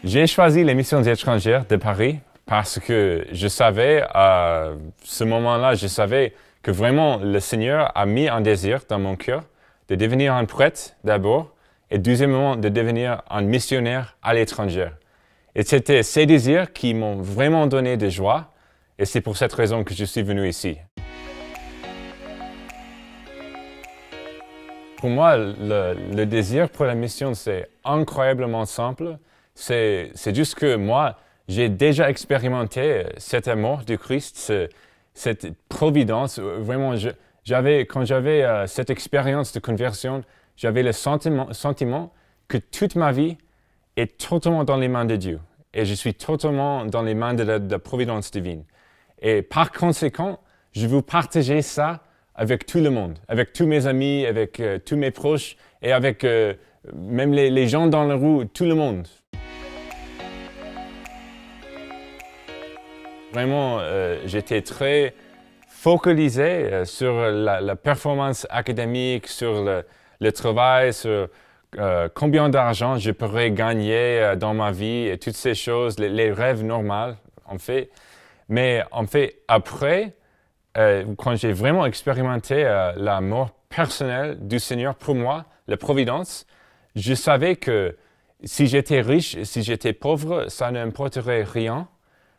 J'ai choisi les missions étrangères de Paris parce que je savais, à ce moment-là, je savais que vraiment le Seigneur a mis un désir dans mon cœur de devenir un prêtre d'abord et deuxièmement de devenir un missionnaire à l'étranger. Et c'était ces désirs qui m'ont vraiment donné de joie et c'est pour cette raison que je suis venu ici. Pour moi, le désir pour la mission, c'est incroyablement simple. C'est juste que moi, j'ai déjà expérimenté cet amour du Christ, cette providence. Vraiment, quand j'avais cette expérience de conversion, j'avais le sentiment que toute ma vie est totalement dans les mains de Dieu. Et je suis totalement dans les mains de la providence divine. Et par conséquent, je veux partager ça avec tout le monde, avec tous mes amis, avec tous mes proches et avec même les gens dans la rue, tout le monde. Vraiment, j'étais très focalisé sur la performance académique, sur le travail, sur combien d'argent je pourrais gagner dans ma vie et toutes ces choses, les rêves normaux, en fait. Mais en fait, après, quand j'ai vraiment expérimenté l'amour personnel du Seigneur pour moi, la providence, je savais que si j'étais riche, si j'étais pauvre, ça n'importerait rien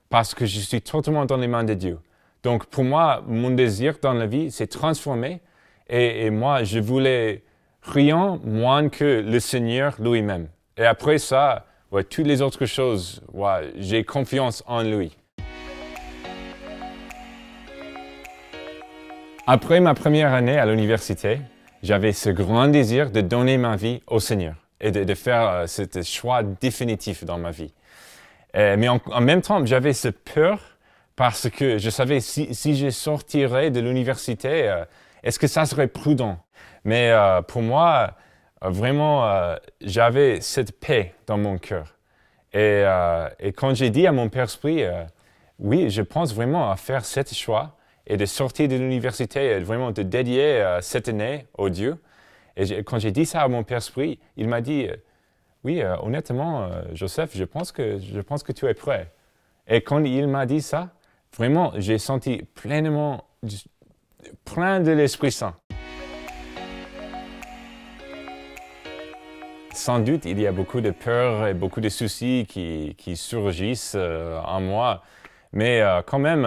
parce que je suis totalement dans les mains de Dieu. Donc pour moi, mon désir dans la vie s'est transformé et moi, je voulais rien moins que le Seigneur lui-même. Et après ça, ouais, toutes les autres choses, ouais, j'ai confiance en lui. Après ma première année à l'université, j'avais ce grand désir de donner ma vie au Seigneur et de faire ce choix définitif dans ma vie. Mais en même temps, j'avais cette peur parce que je savais si je sortirais de l'université, est-ce que ça serait prudent? Mais pour moi, vraiment, j'avais cette paix dans mon cœur. Et quand j'ai dit à mon Père Esprit, oui, je pense vraiment à faire ce choix, et de sortir de l'université et vraiment de dédier cette année au Dieu. Et quand j'ai dit ça à mon Père Esprit, il m'a dit, oui, honnêtement, Joseph, je pense que tu es prêt. Et quand il m'a dit ça, vraiment, j'ai senti pleinement, plein de l'Esprit Saint. Sans doute, il y a beaucoup de peurs et beaucoup de soucis qui surgissent en moi. Mais quand même,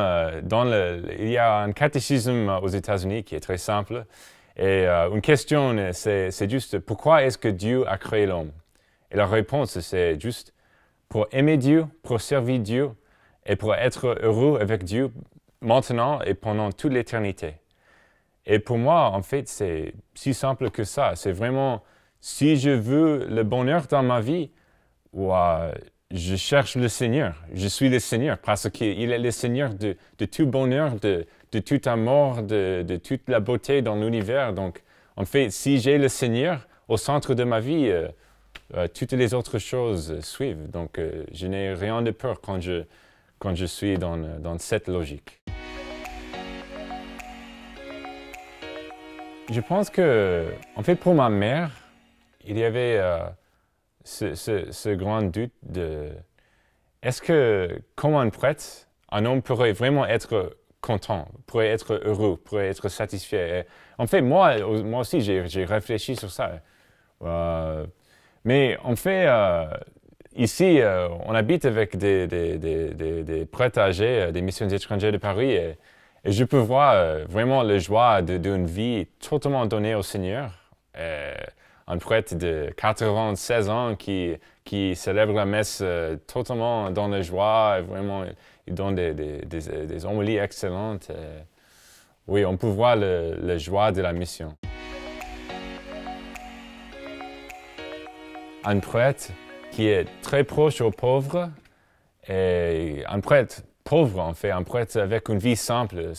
il y a un catéchisme aux États-Unis qui est très simple. Et une question, c'est juste pourquoi est-ce que Dieu a créé l'homme? Et la réponse, c'est juste pour aimer Dieu, pour servir Dieu et pour être heureux avec Dieu maintenant et pendant toute l'éternité. Et pour moi, en fait, c'est si simple que ça. C'est vraiment, si je veux le bonheur dans ma vie, je cherche le Seigneur. Je suis le Seigneur parce qu'il est le Seigneur de tout bonheur, de tout amour, de toute la beauté dans l'univers. Donc, en fait, si j'ai le Seigneur au centre de ma vie, toutes les autres choses suivent. Donc, je n'ai rien de peur quand je suis dans cette logique. Je pense que, en fait, pour ma mère, il y avait ce grand doute de est-ce que, comme un prêtre, un homme pourrait vraiment être content, pourrait être heureux, pourrait être satisfait. Et en fait, moi aussi, j'ai réfléchi sur ça. Mais en fait, ici, on habite avec des prêtres âgés, des missions étrangères de Paris, et je peux voir vraiment la joie d'une vie totalement donnée au Seigneur. Un prêtre de 96 ans qui célèbre la messe totalement dans la joie, vraiment, il donne des homélies excellentes. Oui, on peut voir la joie de la mission. Un prêtre qui est très proche aux pauvres, et un prêtre pauvre en fait, un prêtre avec une vie simple,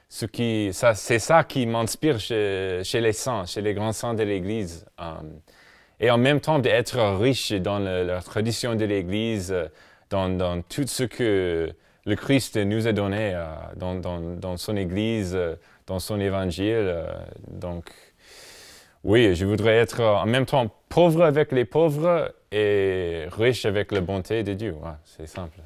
c'est ça qui m'inspire chez les saints, chez les grands saints de l'Église. Et en même temps d'être riche dans la tradition de l'Église, dans tout ce que le Christ nous a donné dans son Église, dans son Évangile. Donc, oui, je voudrais être en même temps pauvre avec les pauvres et riche avec la bonté de Dieu. Ouais, c'est simple.